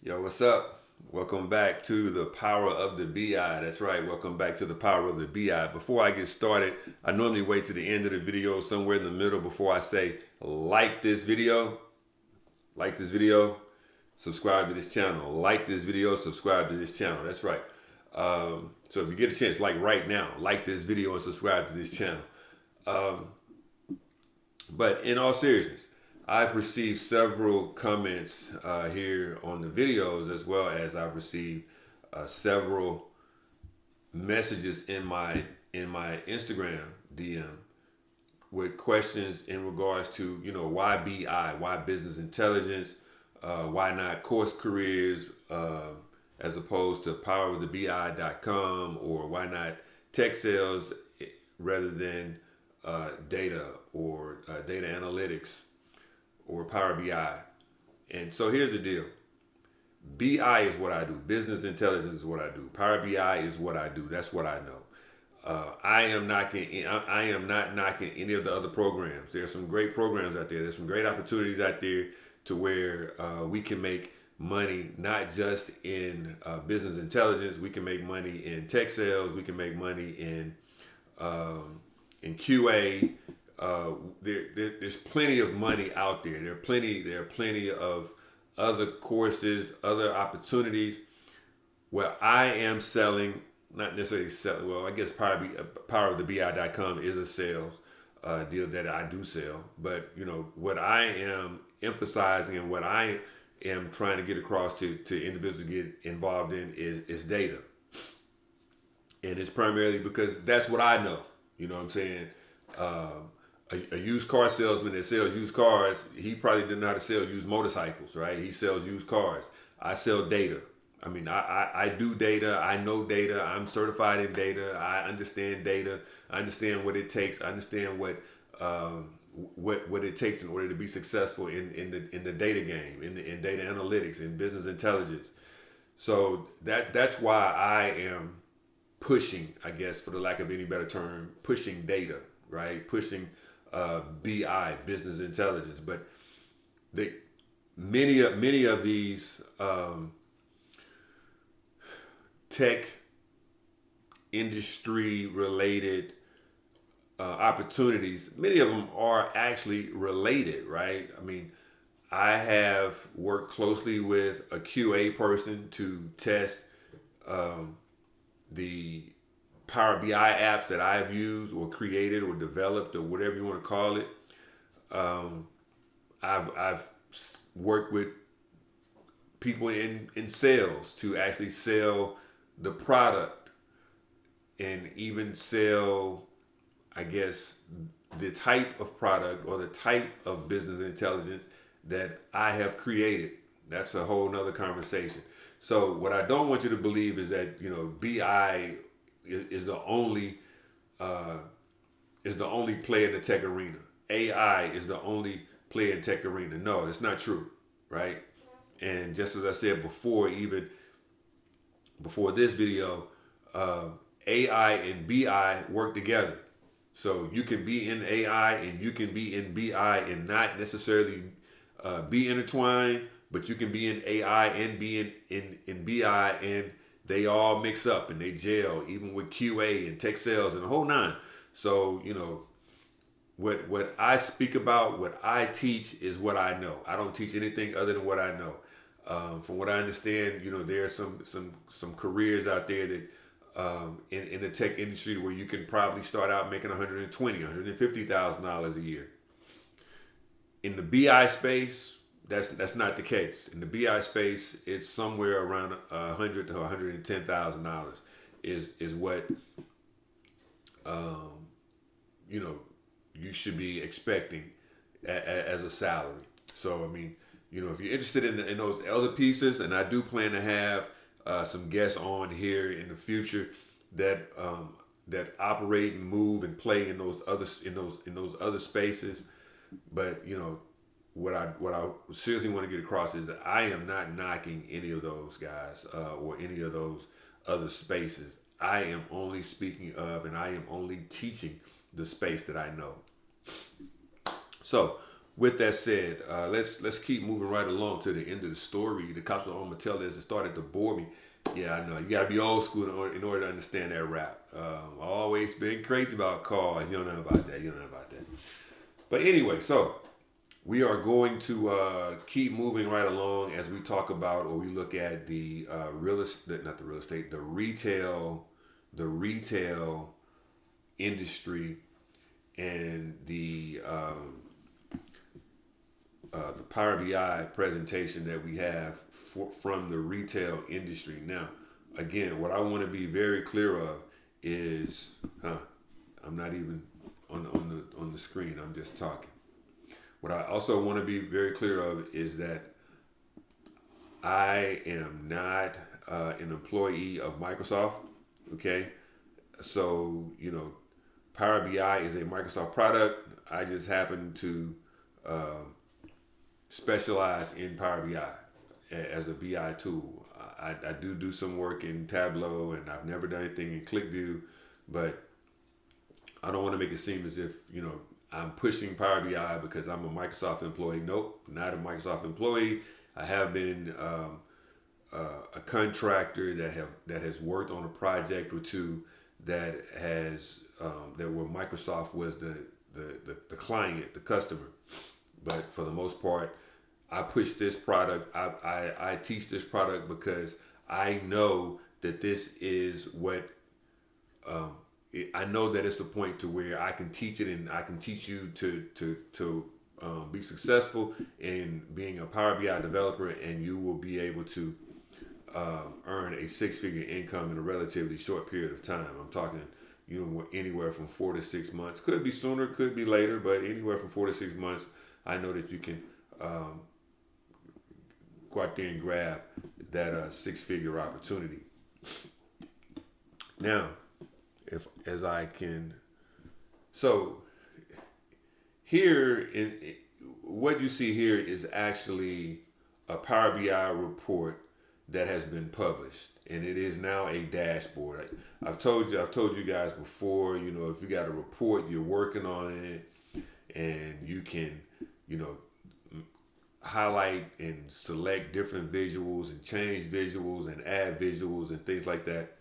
Yo, what's up? Welcome back to the Power of the BI. That's right, welcome back to the Power of the BI. Before I get started, I normally wait to the end of the video, somewhere in the middle, before I say like this video, subscribe to this channel. Like this video, subscribe to this channel. That's right. So if you get a chance, like right now, like this video and subscribe to this channel. Um, but in all seriousness, I've received several comments here on the videos, as well as I've received several messages in my Instagram DM with questions in regards to why BI, why business intelligence, why not course careers as opposed to powerofthebi.com, or why not tech sales rather than data or data analytics or Power BI. And so here's the deal. BI is what I do. Business intelligence is what I do. Power BI is what I do. That's what I know. I am knocking. I am not knocking any of the other programs. There are some great programs out there. There's some great opportunities out there to where we can make money, not just in business intelligence. We can make money in tech sales. We can make money in QA. There's plenty of money out there. There are plenty of other courses, other opportunities where I am selling, not necessarily selling. Well, I guess powerofthebi.com is a sales deal that I do sell. But what I am emphasizing and what I am trying to get across to individuals to get involved in is data, and it's primarily because that's what I know. You know what I'm saying? A used car salesman that sells used cars, he probably didn't know how to sell used motorcycles, right? He sells used cars. I sell data. I mean, I do data. I know data. I'm certified in data. I understand data. I understand what it takes. I understand what it takes in order to be successful in the data game, in data analytics, in business intelligence. So that's why I am pushing, I guess, for the lack of any better term, pushing data, right? Pushing BI, business intelligence. But they many of these tech industry related opportunities, many of them are actually related, right? I mean, I have worked closely with a QA person to test the Power BI apps that I've used or created or developed or whatever you want to call it. Um, I've worked with people in sales to actually sell the product and even sell, I guess, the type of product or the type of business intelligence that I have created. That's a whole nother conversation. So what I don't want you to believe is that BI is the only uh, play in the tech arena. AI is the only play in tech arena. No, it's not true, right? And just as I said before, even before this video, AI and BI work together. So you can be in AI and you can be in BI and not necessarily be intertwined, but you can be in AI and be in BI, and they all mix up and they gel, even with QA and tech sales and the whole nine. So, what I speak about, what I teach is what I know. I don't teach anything other than what I know. From what I understand, there are some careers out there that in the tech industry where you can probably start out making $150,000 a year. In the BI space, that's not the case. In the BI space, it's somewhere around $100,000 to $110,000 is what um, you know you should be expecting as a salary. So I mean, if you're interested in those other pieces, and I do plan to have some guests on here in the future that that operate and move and play in those other spaces. But what I seriously want to get across is that I am not knocking any of those guys or any of those other spaces. I am only speaking of, and I am only teaching the space that I know. So with that said, let's keep moving right along to the end of the story. The cops are on tell this. It started to bore me. Yeah, I know. You gotta be old school in order to understand that rap. Always been crazy about cars. You don't know about that. You don't know about that. But anyway, so we are going to keep moving right along as we talk about or we look at the real estate, not the real estate, the retail industry and the Power BI presentation that we have from the retail industry. Now, again, what I want to be very clear of is, I'm not even on the screen. I'm just talking. What I also want to be very clear of is that I am not an employee of Microsoft. Okay, so Power BI is a Microsoft product. I just happen to specialize in Power BI as a BI tool. I do some work in Tableau, and I've never done anything in ClickView, but I don't want to make it seem as if I'm pushing Power BI because I'm a Microsoft employee. Nope, not a Microsoft employee. I have been a contractor that has worked on a project or two that has that where Microsoft was the client, the customer. But for the most part, I push this product. I teach this product because I know that this is what I know that it's a point to where I can teach it, and I can teach you to be successful in being a Power BI developer, and you will be able to earn a six-figure income in a relatively short period of time. I'm talking anywhere from 4 to 6 months. Could be sooner, could be later, but anywhere from 4 to 6 months, I know that you can go out there and grab that six-figure opportunity. Now, as I can, so here what you see here is actually a Power BI report that has been published, and it is now a dashboard. I've told you guys before, if you got a report, you're working on it, and you can, highlight and select different visuals and change visuals and add visuals and things like that.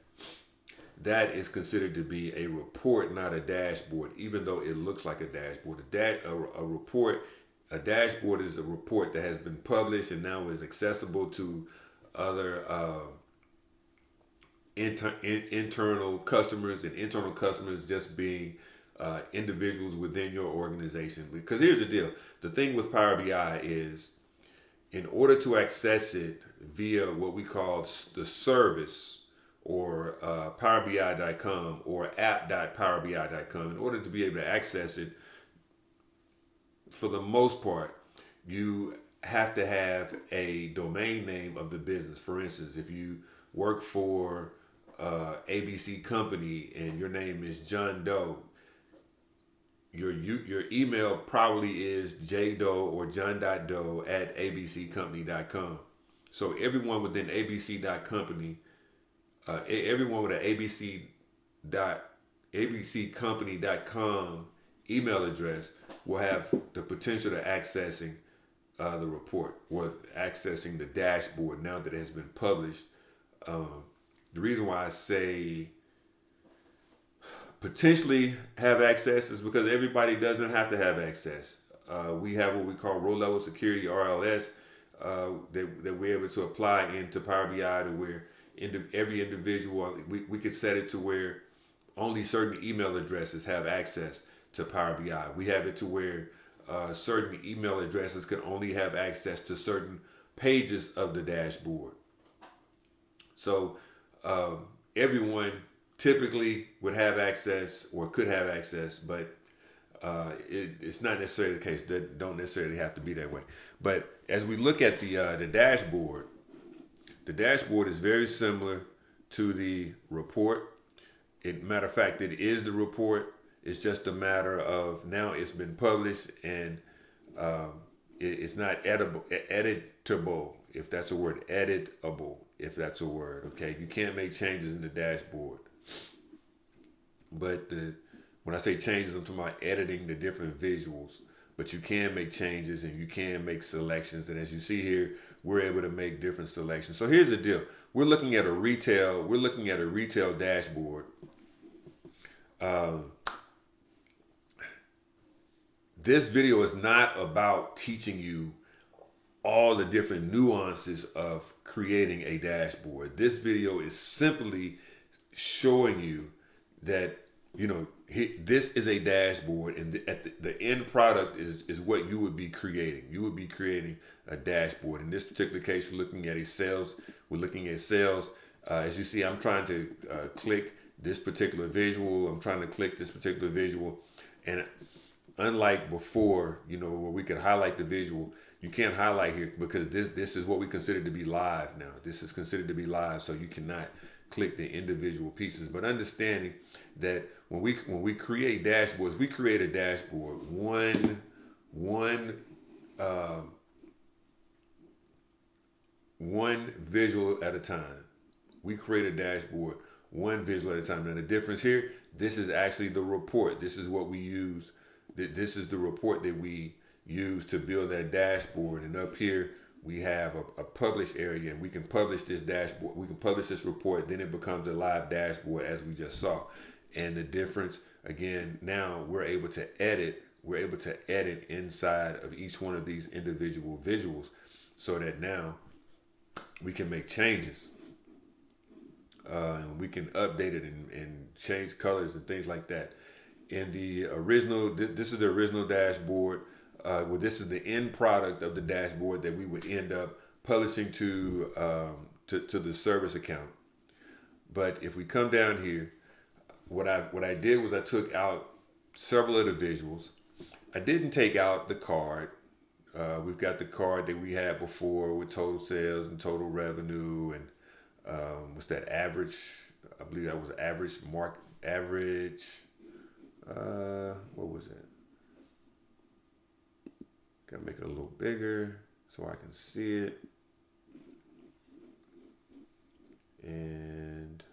That is considered to be a report, not a dashboard, even though it looks like a dashboard. A dashboard is a report that has been published and now is accessible to other internal customers, and internal customers just being individuals within your organization. Because here's the deal. The thing with Power BI is, in order to access it via what we call the service, or powerbi.com or app.powerbi.com, in order to be able to access it, for the most part, you have to have a domain name of the business. For instance, if you work for ABC Company and your name is John Doe, your email probably is jdoe or john.doe at abccompany.com. So everyone within abc.company, everyone with an abccompany.com email address will have the potential to accessing the report or accessing the dashboard now that it has been published. The reason why I say potentially have access is because everybody doesn't have to have access. We have what we call row level security, RLS, that we're able to apply into Power BI to where every individual, we could set it to where only certain email addresses have access to Power BI. We have it to where certain email addresses can only have access to certain pages of the dashboard. So everyone typically would have access or could have access, but it's not necessarily the case. That don't necessarily have to be that way. But as we look at the dashboard is very similar to the report. Matter of fact, it is the report. It's just a matter of now it's been published, and it's not editable, if that's a word. Editable, if that's a word. Okay, you can't make changes in the dashboard. But when I say changes, I'm talking about editing the different visuals. but you can make changes and you can make selections. And as you see here, we're able to make different selections. So here's the deal: we're looking at a retail dashboard. This video is not about teaching you all the different nuances of creating a dashboard. This video is simply showing you that, this is a dashboard, and the end product is what you would be creating. You would be creating a dashboard. In this particular case, we're looking at sales. As you see, I'm trying to click this particular visual. And unlike before, where we could highlight the visual, you can't highlight here because this is what we consider to be live now. This is considered to be live, so you cannot click the individual pieces. But understanding that when we create dashboards, we create a dashboard one visual at a time. We create a dashboard one visual at a time. Now the difference here, this is actually the report. This is what we use. This is the report that we use to build that dashboard. And up here we have a publish area, and we can publish this dashboard. We can publish this report. Then it becomes a live dashboard, as we just saw. And the difference, again, now we're able to edit. We're able to edit inside of each one of these individual visuals, so that now we can make changes. And we can update it and change colors and things like that. In the original, this is the original dashboard. This is the end product of the dashboard that we would end up publishing to the service account. But if we come down here, what I did was I took out several of the visuals. I didn't take out the card. We've got the card that we had before with total sales and total revenue and what's that, average? I believe that was average. What was it? Gotta make it a little bigger so I can see it. And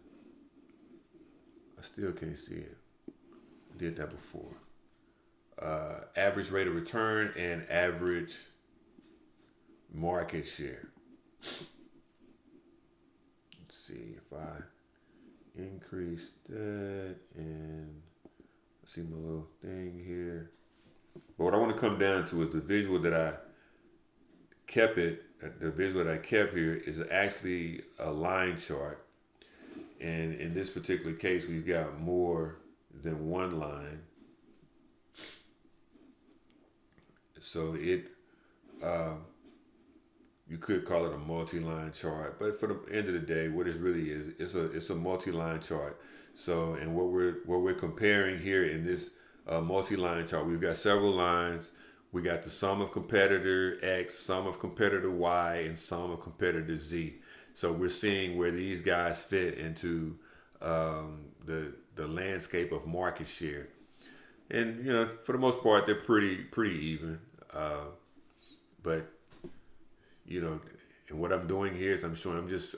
I still can't see it. I did that before. Average rate of return and average market share. Let's see if I increase that, and I see my little thing here. But what I want to come down to is the visual that I kept here is actually a line chart. And in this particular case, we've got more than one line. So you could call it a multi-line chart, but for the end of the day, what it really is, it's a multi-line chart. So, and what we're comparing here in this multi-line chart, we've got several lines. We got the sum of competitor X, sum of competitor Y, and sum of competitor Z. So we're seeing where these guys fit into the landscape of market share. And for the most part, they're pretty even. But and what I'm doing here is I'm just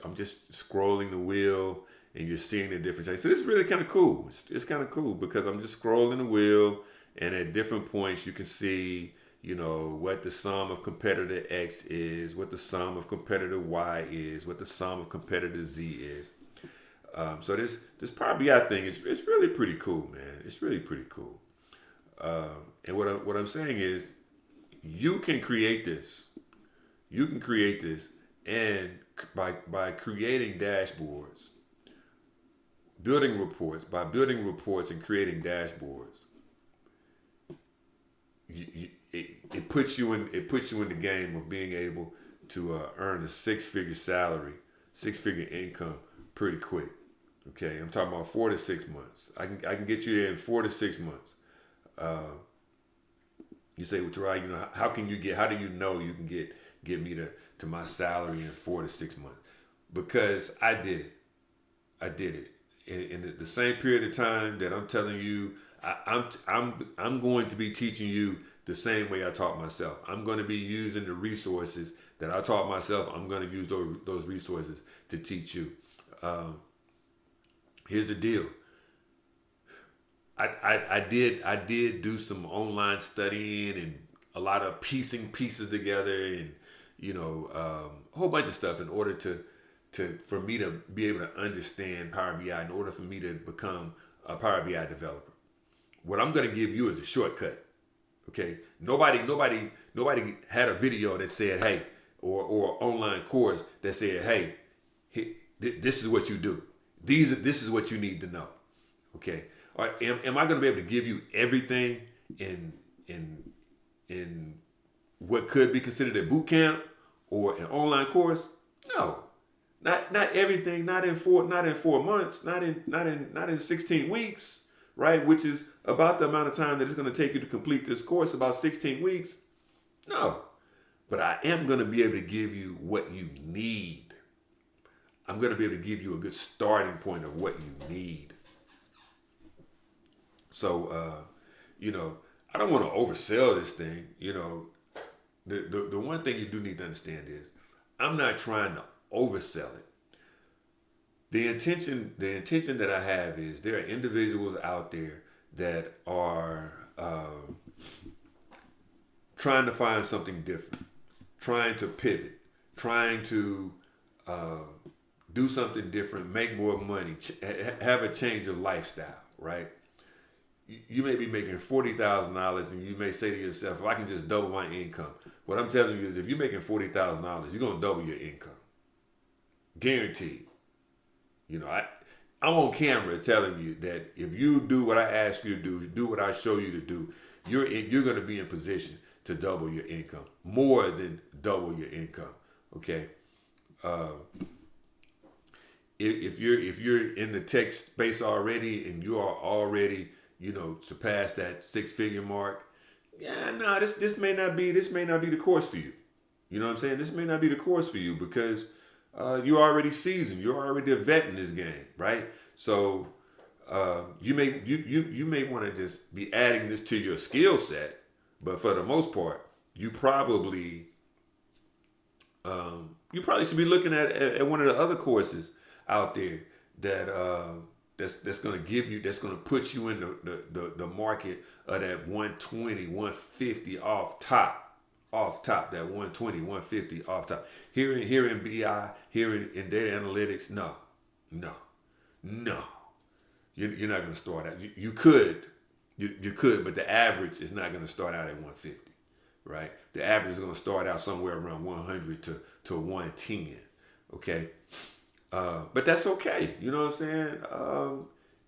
scrolling the wheel, and you're seeing the different changes. So this is really kind of cool. It's kind of cool because I'm just scrolling the wheel, and at different points you can see, what the sum of competitor X is, what the sum of competitor Y is, what the sum of competitor Z is. So this Power BI thing is really pretty cool, man. It's really pretty cool. And what I'm saying is, you can create this. You can create this, and by creating dashboards, building reports and creating dashboards, it puts you in the game of being able to earn a six-figure salary, six-figure income pretty quick. Okay, I'm talking about 4 to 6 months. I can get you there in 4 to 6 months. You say, well, Terai, how do you know you can get me to my salary in 4 to 6 months? Because I did it. In the same period of time that I'm telling you, I'm going to be teaching you the same way I taught myself. I'm going to be using the resources that I taught myself. I'm going to use those resources to teach you. Here's the deal. I did do some online studying and a lot of piecing pieces together, and a whole bunch of stuff in order for me to be able to understand Power BI, in order for me to become a Power BI developer. What I'm going to give you is a shortcut. Okay, nobody had a video that said, hey, or an online course that said, hey, this is what you do. This is what you need to know. Okay, all right. Am I going to be able to give you everything in what could be considered a boot camp or an online course? No, not everything. Not in 4 months. Not in 16 weeks. Right, which is about the amount of time that it's going to take you to complete this course, about 16 weeks. No, but I am going to be able to give you what you need. I'm going to be able to give you a good starting point of what you need. So, I don't want to oversell this thing. The one thing you do need to understand is I'm not trying to oversell it. The intention that I have is there are individuals out there that are trying to find something different, trying to pivot, trying to do something different, make more money, have a change of lifestyle, right? You may be making $40,000 and you may say to yourself, if I can just double my income. What I'm telling you is if you're making $40,000, you're going to double your income. Guaranteed. I'm on camera telling you that if you do what I ask you to do what I show you to do, you're going to be in position to double your income, more than double your income. Okay. If you're in the tech space already and you are already surpassed that 6-figure mark, this may not be the course for you. You know what I'm saying? This may not be the course for you because you're already seasoned. You're already a vet in this game, right? So you may want to just be adding this to your skill set, but for the most part, you probably should be looking at one of the other courses out there that's going to put you in the market of that 120, 150 off top, that 120, 150 off top. Here in BI, here in data analytics, no. You're not going to start out. You could, but the average is not going to start out at 150, right? The average is going to start out somewhere around 100 to 110, okay? But that's okay. You know what I'm saying?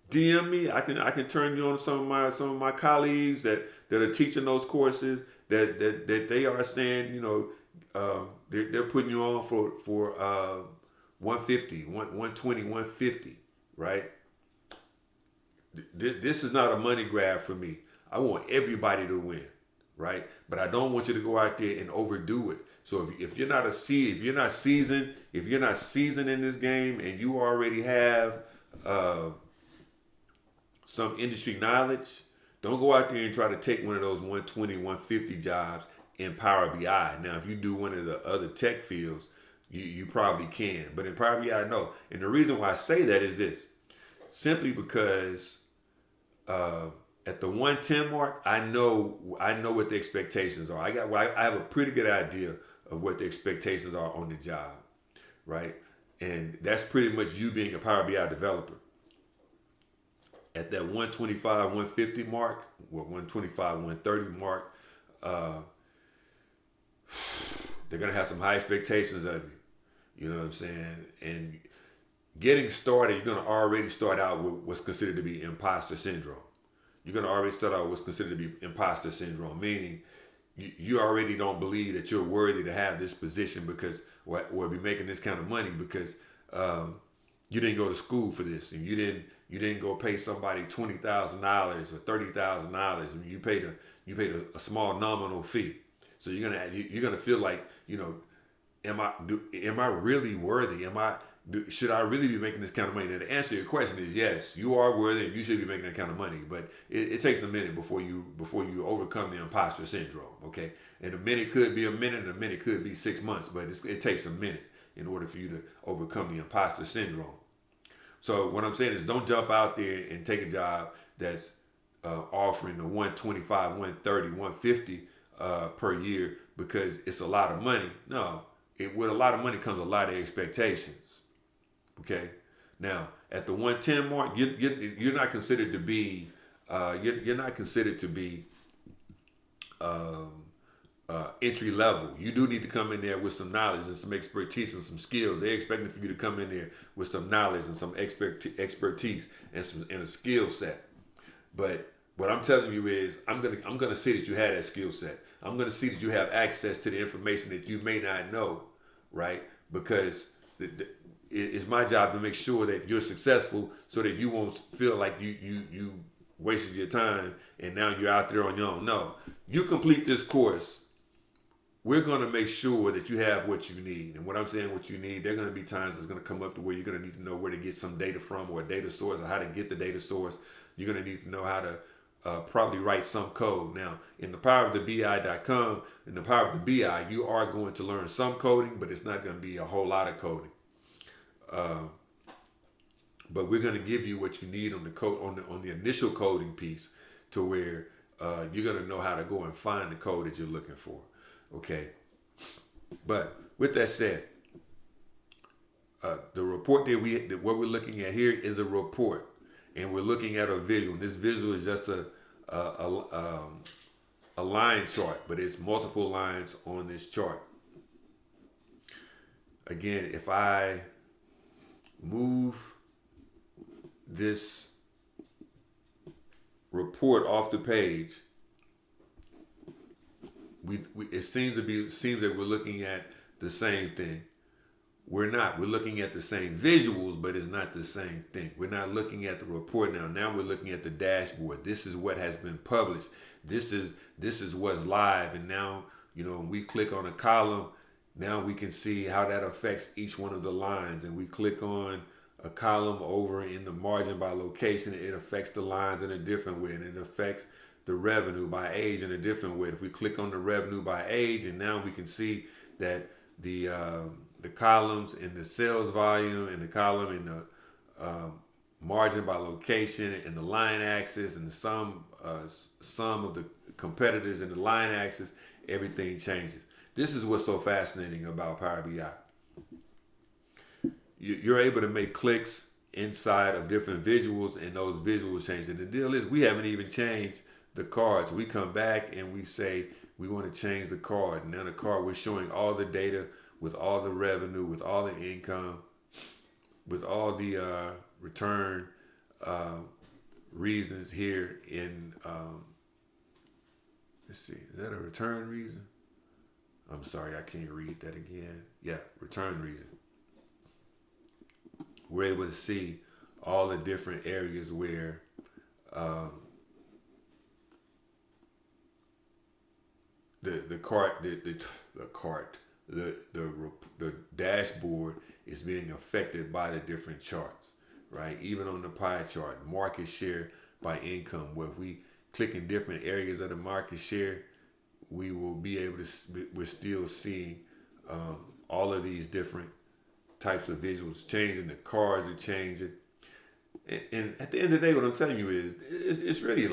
DM me. I can turn you on to some of my colleagues that are teaching those courses that they are saying, they're putting you on for 150, 120, 150, right? This is not a money grab for me. I want everybody to win, right? But I don't want you to go out there and overdo it. So if you're not seasoned in this game and you already have some industry knowledge, don't go out there and try to take one of those 120, 150 jobs in Power BI. Now, if you do one of the other tech fields, you probably can. But in Power BI, no. And the reason why I say that is this. Simply because at the 110 mark, I know what the expectations are. I have a pretty good idea of what the expectations are on the job, right? And that's pretty much you being a Power BI developer. At that 125, 150 mark, or 125, 130 mark, they're going to have some high expectations of you. You know what I'm saying? And getting started, you're going to already start out with what's considered to be imposter syndrome. You're going to already start out with what's considered to be imposter syndrome, meaning you already don't believe that you're worthy to have this position because, or be making this kind of money because you didn't go to school for this, and you didn't go pay somebody $20,000 or $30,000. I mean, you paid a small nominal fee. So you're gonna feel like, am I really worthy? Should I really be making this kind of money? Now, the answer to your question is yes, you are worthy and you should be making that kind of money. But it takes a minute before you overcome the imposter syndrome. Okay, and a minute could be a minute, and a minute could be 6 months, but it takes a minute in order for you to overcome the imposter syndrome. So what I'm saying is, don't jump out there and take a job that's offering the 125, 130, 150 per year because it's a lot of money. No, with a lot of money comes a lot of expectations. Okay, now at the 110 mark, you're not considered to be you're not considered to be entry level. You do need to come in there with some knowledge and some expertise and some skills. They're expecting for you to come in there with some knowledge and some expertise and a skill set. But what I'm telling you is, I'm gonna see that you have that skill set. I'm gonna see that you have access to the information that you may not know, right? Because it's my job to make sure that you're successful, so that you won't feel like you wasted your time and now you're out there on your own. No, you complete this course. We're going to make sure that you have what you need. And what I'm saying, what you need, there are going to be times it's going to come up to where you're going to need to know where to get some data from, or a data source, or how to get the data source. You're going to need to know how to probably write some code. Now, in the powerofthebi.com, in the Power of the BI, you are going to learn some coding, but it's not going to be a whole lot of coding. But we're going to give you what you need on the code, on the initial coding piece, to where you're going to know how to go and find the code that you're looking for. Okay, but with that said, the report that what we're looking at here is a report, and we're looking at a visual. This visual is just a line chart, but it's multiple lines on this chart. Again, if I move this report off the page, it seems that we're looking at the same thing. We're not. We're looking at the same visuals, but it's not the same thing. We're not looking at the report now. Now we're looking at the dashboard. This is what has been published. This is what's live. And now, when we click on a column, now we can see how that affects each one of the lines. And we click on a column over in the margin by location, it affects the lines in a different way, and it affects the revenue by age in a different way. If we click on the revenue by age, and now we can see that the columns in the sales volume, and the column in the margin by location, and the line axis, and the sum of the competitors in the line axis, everything changes. This is what's so fascinating about Power BI. You're able to make clicks inside of different visuals, and those visuals change. And the deal is, we haven't even changed the cards. We come back and we say we want to change the card. And now the card, we're showing all the data with all the revenue, with all the income, with all the return reasons here in, let's see, is that a return reason? I'm sorry, I can't read that again. Yeah, return reason. We're able to see all the different areas where the dashboard is being affected by the different charts, right? Even on the pie chart, market share by income, where if we click in different areas of the market share, we will be able to, we're still seeing all of these different types of visuals changing. The cars are changing. And at the end of the day, what I'm telling you is, it's really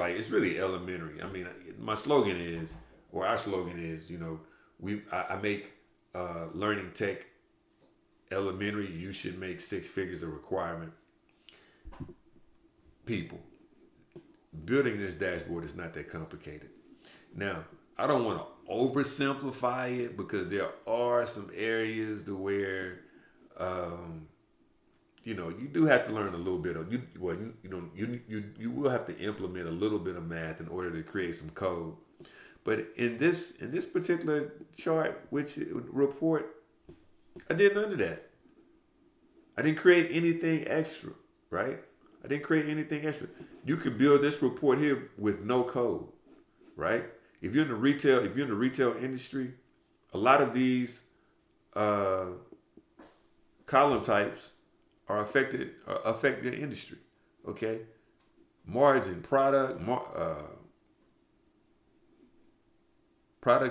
elementary. I mean, my slogan is, or our slogan is, I make learning tech elementary. You should make six figures a requirement. People, building this dashboard is not that complicated. Now, I don't want to oversimplify it, because there are some areas to where you do have to learn a little bit of, you will have to implement a little bit of math in order to create some code. But in this particular chart, which report, I did none of that. I didn't create anything extra, right? I didn't create anything extra. You could build this report here with no code, right? If you're in the retail industry, a lot of these column types are affect the industry. Okay, margin, product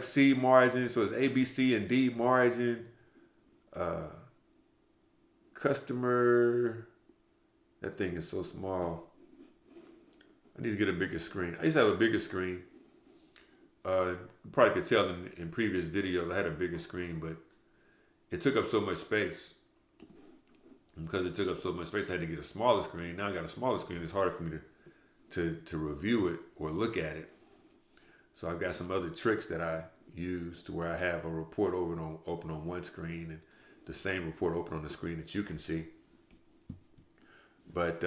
C margin, so it's A, B, C, and D margin. Customer, that thing is so small. I need to get a bigger screen. I used to have a bigger screen. you probably could tell in previous videos I had a bigger screen, but it took up so much space. And because it took up so much space, I had to get a smaller screen. Now I got a smaller screen. It's harder for me to review it or look at it. So I've got some other tricks that I use to where I have a report open on one screen and the same report open on the screen that you can see. But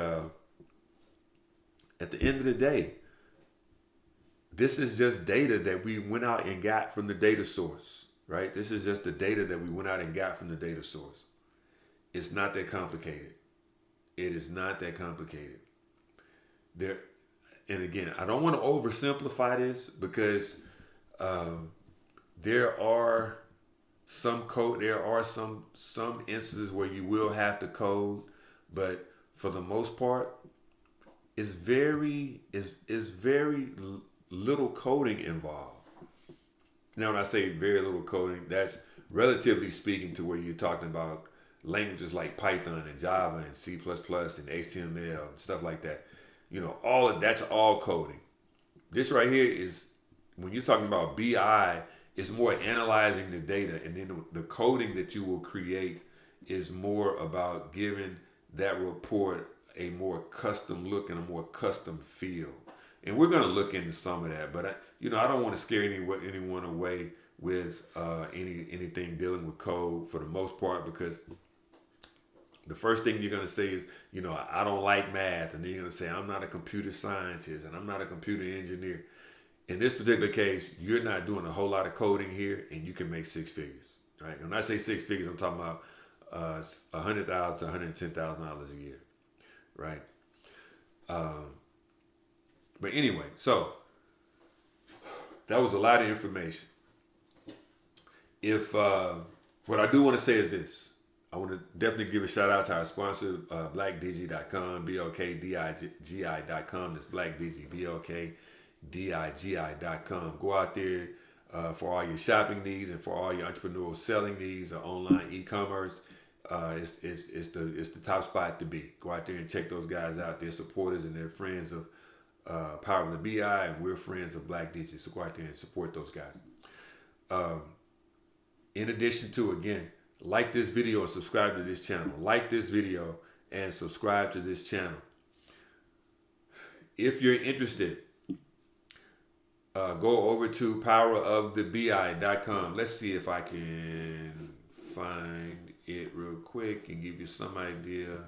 at the end of the day, this is just data that we went out and got from the data source, right? This is just the data that we went out and got from the data source. It's not that complicated. It is not that complicated. And again, I don't want to oversimplify this because there are some instances where you will have to code, but for the most part, it's very little coding involved. Now, when I say very little coding, that's relatively speaking to where you're talking about languages like Python and Java and C++ and HTML and stuff like that. That's all coding. This right here is, when you're talking about BI, it's more analyzing the data, and then the coding that you will create is more about giving that report a more custom look and a more custom feel. And we're going to look into some of that, but I don't want to scare anyone away with anything dealing with code for the most part, because the first thing you're going to say is, I don't like math. And then you're going to say, I'm not a computer scientist and I'm not a computer engineer. In this particular case, you're not doing a whole lot of coding here, and you can make six figures, right? When I say six figures, I'm talking about $100,000 to $110,000 a year, right? But anyway, so that was a lot of information. What I do want to say is this. I want to definitely give a shout out to our sponsor, blackdigi.com, BLKDIGI.com. That's blackdigi, BLKDIGI.com. Go out there for all your shopping needs and for all your entrepreneurial selling needs or online e-commerce. It's the top spot to be. Go out there and check those guys out. They're supporters and they're friends of Power of the BI, and we're friends of Black Digi. So go out there and support those guys. In addition to, again, like this video and subscribe to this channel. Like this video and subscribe to this channel. If you're interested, go over to powerofthebi.com. Let's see if I can find it real quick and give you some idea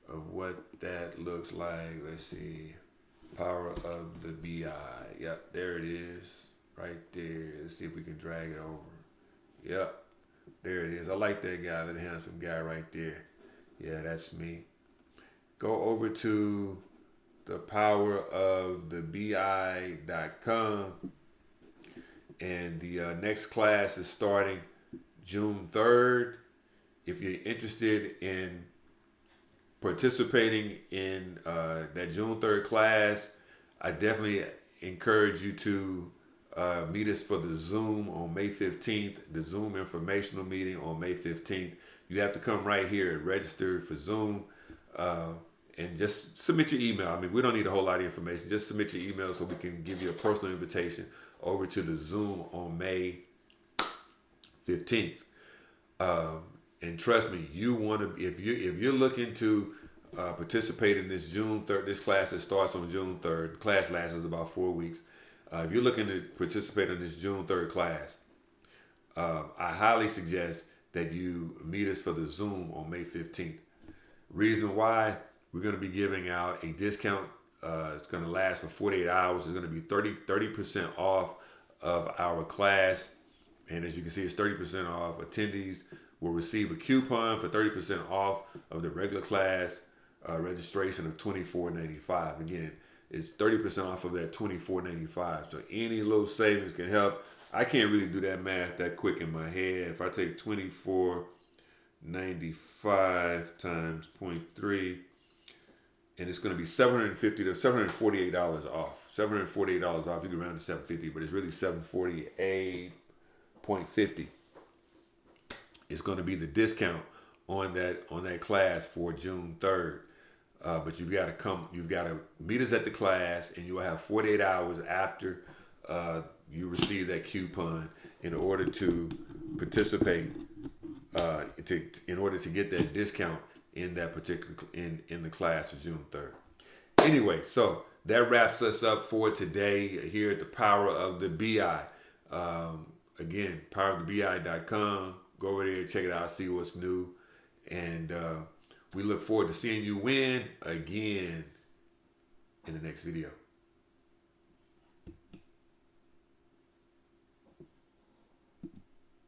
of what that looks like. Let's see. Power of the BI. Yep, there it is. Right there. Let's see if we can drag it over. Yep. There it is. I like that guy, that handsome guy right there. Yeah, that's me. Go over to the powerofthebi.com, and the next class is starting June 3rd. If you're interested in participating in that June 3rd class, I definitely encourage you to meet us for the Zoom on May 15th, the Zoom informational meeting on May 15th. You have to come right here and register for Zoom and just submit your email. I mean, we don't need a whole lot of information. Just submit your email so we can give you a personal invitation over to the Zoom on May 15th. And trust me, you want to, if you're looking to participate in this June 3rd, this class that starts on June 3rd, the class lasts about 4 weeks. If you're looking to participate in this June 3rd class, I highly suggest that you meet us for the Zoom on May 15th. Reason why, we're going to be giving out a discount. It's going to last for 48 hours. It's going to be 30% off of our class. And as you can see, it's 30% off. Attendees will receive a coupon for 30% off of the regular class registration of $24.95. Again, it's 30% off of that $24.95. So any little savings can help. I can't really do that math that quick in my head. If I take $24.95 times 0.3, and it's going to be $750 to $748 off. $748 off. You can round to $750, but it's really $748.50. It's going to be the discount on that class for June 3rd. But you've got to meet us at the class, and you'll have 48 hours after you receive that coupon in order to participate, in order to get that discount in that particular in the class for June 3rd. Anyway, so that wraps us up for today here at the Power of the BI. Again, powerofthebi.com. Go over there, check it out, see what's new. And we look forward to seeing you win again in the next video.